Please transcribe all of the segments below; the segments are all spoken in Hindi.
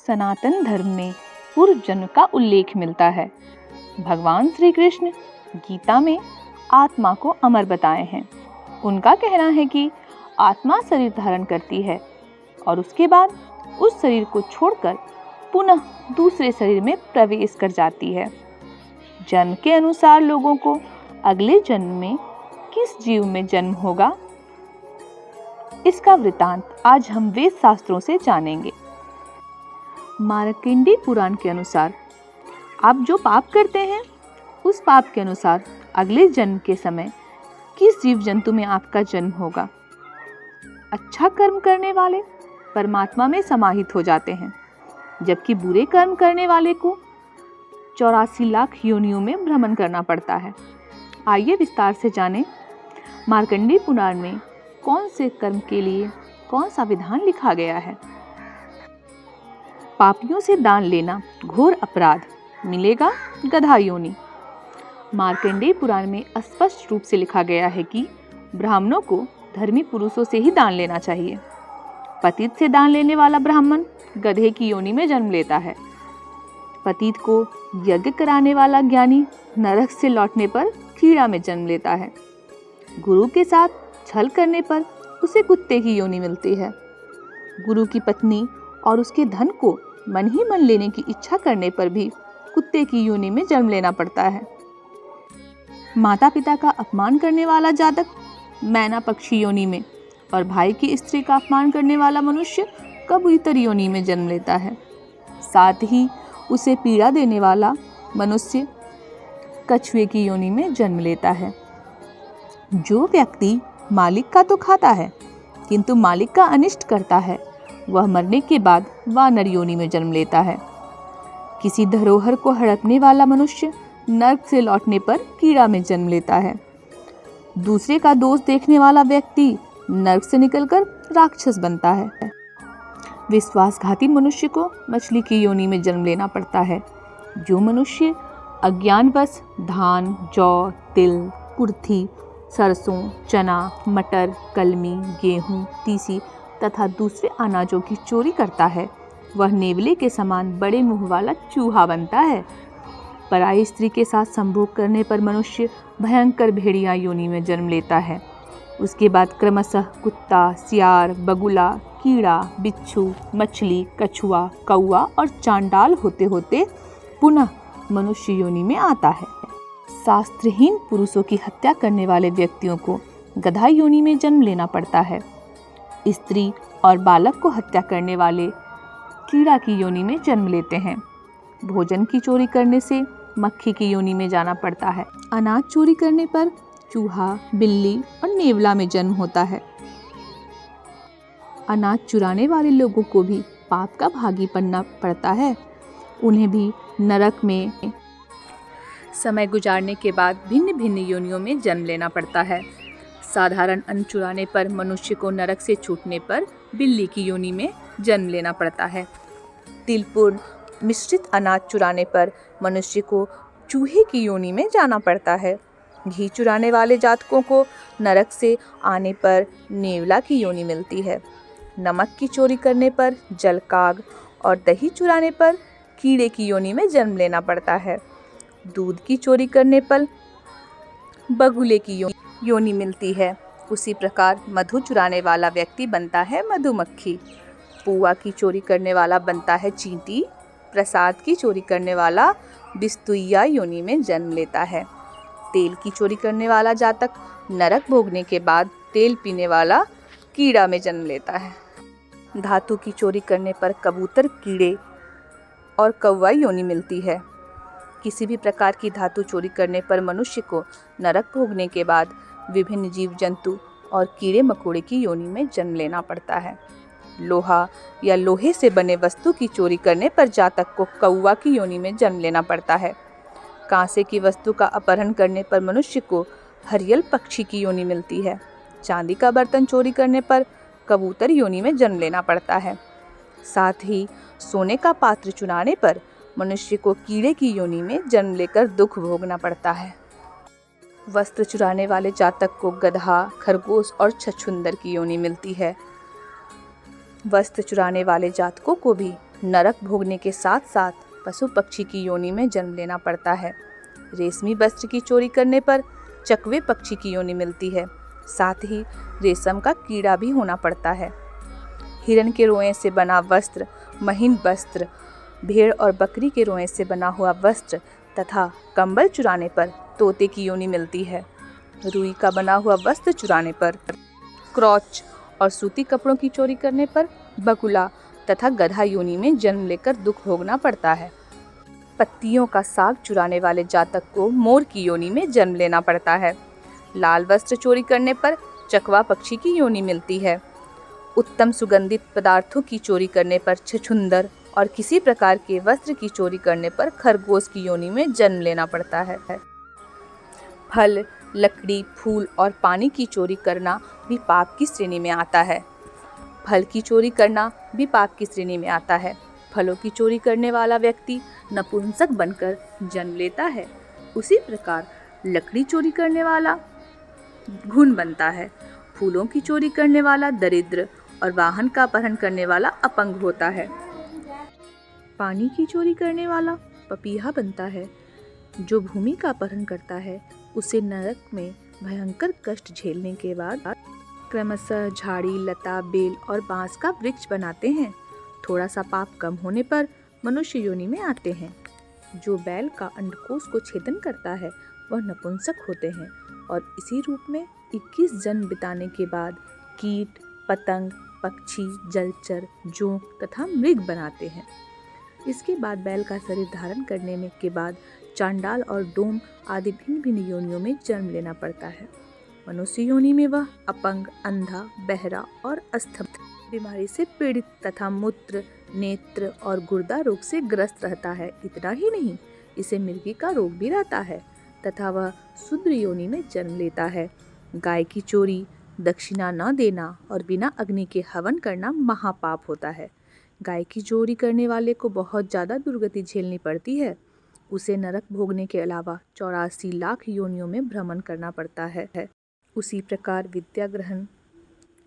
सनातन धर्म में पूर्व जन्म का उल्लेख मिलता है। भगवान श्री कृष्ण गीता में आत्मा को अमर बताए हैं। उनका कहना है कि आत्मा शरीर धारण करती है और उसके बाद उस शरीर को छोड़कर पुनः दूसरे शरीर में प्रवेश कर जाती है। जन्म के अनुसार लोगों को अगले जन्म में किस जीव में जन्म होगा, इसका वृतांत आज हम वेद शास्त्रों से जानेंगे। मार्कंडेय पुराण के अनुसार आप जो पाप करते हैं उस पाप के अनुसार अगले जन्म के समय किस जीव जंतु में आपका जन्म होगा। अच्छा कर्म करने वाले परमात्मा में समाहित हो जाते हैं, जबकि बुरे कर्म करने वाले को 84 लाख योनियों में भ्रमण करना पड़ता है। आइए विस्तार से जानें मार्कंडेय पुराण में कौन से कर्म के लिए कौन सा विधान लिखा गया है। पापियों से दान लेना घोर अपराध, मिलेगा गधा योनि। मार्कंडेय पुराण में स्पष्ट रूप से लिखा गया है कि ब्राह्मणों को धर्मी पुरुषों से ही दान लेना चाहिए। पतित से दान लेने वाला ब्राह्मण गधे की योनि में जन्म लेता है। पतित को यज्ञ कराने वाला ज्ञानी नरक से लौटने पर कीड़ा में जन्म लेता है। गुरु के साथ छल करने पर उसे कुत्ते की योनि मिलती है। गुरु की पत्नी और उसके धन को मन ही मन लेने की इच्छा करने पर भी कुत्ते की योनि में जन्म लेना पड़ता है। माता पिता का अपमान करने वाला जातक मैना पक्षी योनि में और भाई की स्त्री का अपमान करने वाला मनुष्य कबूतर योनि में जन्म लेता है। साथ ही उसे पीड़ा देने वाला मनुष्य कछुए की योनि में जन्म लेता है। जो व्यक्ति मालिक का तो खाता है किंतु मालिक का अनिष्ट करता है, वह मरने के बाद वानर योनि में जन्म लेता है। किसी धरोहर को हड़पने वाला मनुष्य नरक से लौटने पर कीड़ा में जन्म लेता है। दूसरे का दोष देखने वाला व्यक्ति नरक से निकलकर राक्षस बनता है। विश्वासघाती मनुष्य को मछली की योनि में जन्म लेना पड़ता है। जो मनुष्य अज्ञानवश धान, जौ, तिल, कुर्थी, सरसों, चना, मटर, कलमी, गेहूं, तीसी तथा दूसरे अनाजों की चोरी करता है, वह नेवले के समान बड़े मुंह वाला चूहा बनता है। पराई स्त्री के साथ संभोग करने पर मनुष्य भयंकर भेड़िया योनि में जन्म लेता है। उसके बाद क्रमशः कुत्ता, सियार, बगुला, कीड़ा, बिच्छू, मछली, कछुआ, कौआ और चांडाल होते होते पुनः मनुष्य योनि में आता है। शास्त्रहीन पुरुषों की हत्या करने वाले व्यक्तियों को गधा योनि में जन्म लेना पड़ता है। स्त्री और बालक को हत्या करने वाले कीड़ा की योनि में जन्म लेते हैं। भोजन की चोरी करने से मक्खी की योनि में जाना पड़ता है। अनाज चोरी करने पर चूहा, बिल्ली और नेवला में जन्म होता है। अनाज चुराने वाले लोगों को भी पाप का भागी बनना पड़ता है। उन्हें भी नरक में समय गुजारने के बाद भिन्न भिन्न योनियों में जन्म लेना पड़ता है। साधारण अन्न चुराने पर मनुष्य को नरक से छूटने पर बिल्ली की योनि में जन्म लेना पड़ता है। तिलपूर्ण मिश्रित अनाज चुराने पर मनुष्य को चूहे की योनि में जाना पड़ता है। घी चुराने वाले जातकों को नरक से आने पर नेवला की योनि मिलती है। नमक की चोरी करने पर जलकाग और दही चुराने पर कीड़े की योनि में जन्म लेना पड़ता है। दूध की चोरी करने पर बगुले की योनि मिलती है। उसी प्रकार मधु चुराने वाला व्यक्ति बनता है मधुमक्खी। पुआ की चोरी करने वाला बनता है चींटी। प्रसाद की चोरी करने वाला बिस्तुइया योनि में जन्म लेता है। तेल की चोरी करने वाला जातक नरक भोगने के बाद तेल पीने वाला कीड़ा में जन्म लेता है। धातु की चोरी करने पर कबूतर, कीड़े और कौवा योनि मिलती है। किसी भी प्रकार की धातु चोरी करने पर मनुष्य को नरक भोगने के बाद विभिन्न जीव जंतु और कीड़े मकोड़े की योनि में जन्म लेना पड़ता है। लोहा या लोहे से बने वस्तु की चोरी करने पर जातक को कौवा की योनि में जन्म लेना पड़ता है। कांसे की वस्तु का अपहरण करने पर मनुष्य को हरियल पक्षी की योनि मिलती है। चांदी का बर्तन चोरी करने पर कबूतर योनि में जन्म लेना पड़ता है। साथ ही सोने का पात्र चुराने पर मनुष्य को कीड़े की योनि में जन्म लेकर दुख भोगना पड़ता है। वस्त्र चुराने वाले जातक को गधा, खरगोश और छछूंदर की योनि मिलती है। वस्त्र चुराने वाले जातकों को भी नरक भोगने के साथ साथ पशु पक्षी की योनि में जन्म लेना पड़ता है। रेशमी वस्त्र की चोरी करने पर चकवे पक्षी की योनि मिलती है। साथ ही रेशम का कीड़ा भी होना पड़ता है। हिरण के रोए से बना वस्त्र, महीन वस्त्र, भेड़ और बकरी के रोए से बना हुआ वस्त्र तथा कंबल चुराने पर तोते की योनि मिलती है। रुई का बना हुआ वस्त्र चुराने पर, क्रोच और सूती कपड़ों की चोरी करने पर बगुला तथा गधा योनि में जन्म लेकर दुख भोगना पड़ता है। पत्तियों का साग चुराने वाले जातक को मोर की योनि में जन्म लेना पड़ता है। लाल वस्त्र चोरी करने पर चकवा पक्षी की योनि मिलती है। उत्तम सुगंधित पदार्थों की चोरी करने पर छछूंदर और किसी प्रकार के वस्त्र की चोरी करने पर खरगोश की योनि में जन्म लेना पड़ता है। फल, लकड़ी, फूल और पानी की चोरी करना भी पाप की श्रेणी में आता है। फल की चोरी करना भी पाप की श्रेणी में आता है। फलों की चोरी करने वाला व्यक्ति नपुंसक बनकर जन्म लेता है। उसी प्रकार लकड़ी चोरी करने वाला घुन बनता है। फूलों की चोरी करने वाला दरिद्र और वाहन का अपहरण करने वाला अपंग होता है। पानी की चोरी करने वाला पपीहा बनता है। जो भूमि का अपहरण करता है उसे नरक में भयंकर कष्ट झेलने के बाद क्रमशः झाड़ी, लता, बेल और बांस का वृक्ष बनाते हैं। थोड़ा सा पाप कम होने पर मनुष्य योनि में आते हैं। जो बैल का अंडकोश को छेदन करता है वह नपुंसक होते हैं और इसी रूप में 21 जन्म बिताने के बाद कीट, पतंग, पक्षी, जलचर, जोंक तथा मृग बनाते हैं। इसके बाद बैल का शरीर धारण करने में के बाद चांडाल और डोम आदि भिन्न भिन्न योनियों में जन्म लेना पड़ता है। मनुष्य योनि में वह अपंग, अंधा, बहरा और अस्थम बीमारी से पीड़ित तथा मूत्र, नेत्र और गुर्दा रोग से ग्रस्त रहता है। इतना ही नहीं, इसे मिर्गी का रोग भी रहता है तथा वह शूद्र योनि में जन्म लेता है। गाय की चोरी, दक्षिणा न देना और बिना अग्नि के हवन करना महापाप होता है। गाय की चोरी करने वाले को बहुत ज़्यादा दुर्गति झेलनी पड़ती है। उसे नरक भोगने के अलावा 84 लाख योनियों में भ्रमण करना पड़ता है। उसी प्रकार विद्या ग्रहण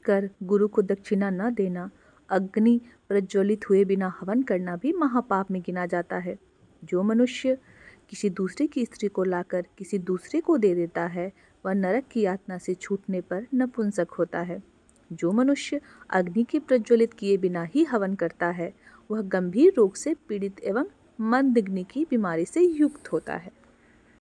कर गुरु को दक्षिणा न देना, अग्नि प्रज्वलित हुए बिना हवन करना भी महापाप में गिना जाता है। जो मनुष्य किसी दूसरे की स्त्री को लाकर किसी दूसरे को दे देता है वह नरक की यातना से छूटने पर नपुंसक होता है। जो मनुष्य अग्नि के प्रज्वलित किए बिना ही हवन करता है वह गंभीर रोग से पीड़ित एवं मंदग्नि की बीमारी से युक्त होता है।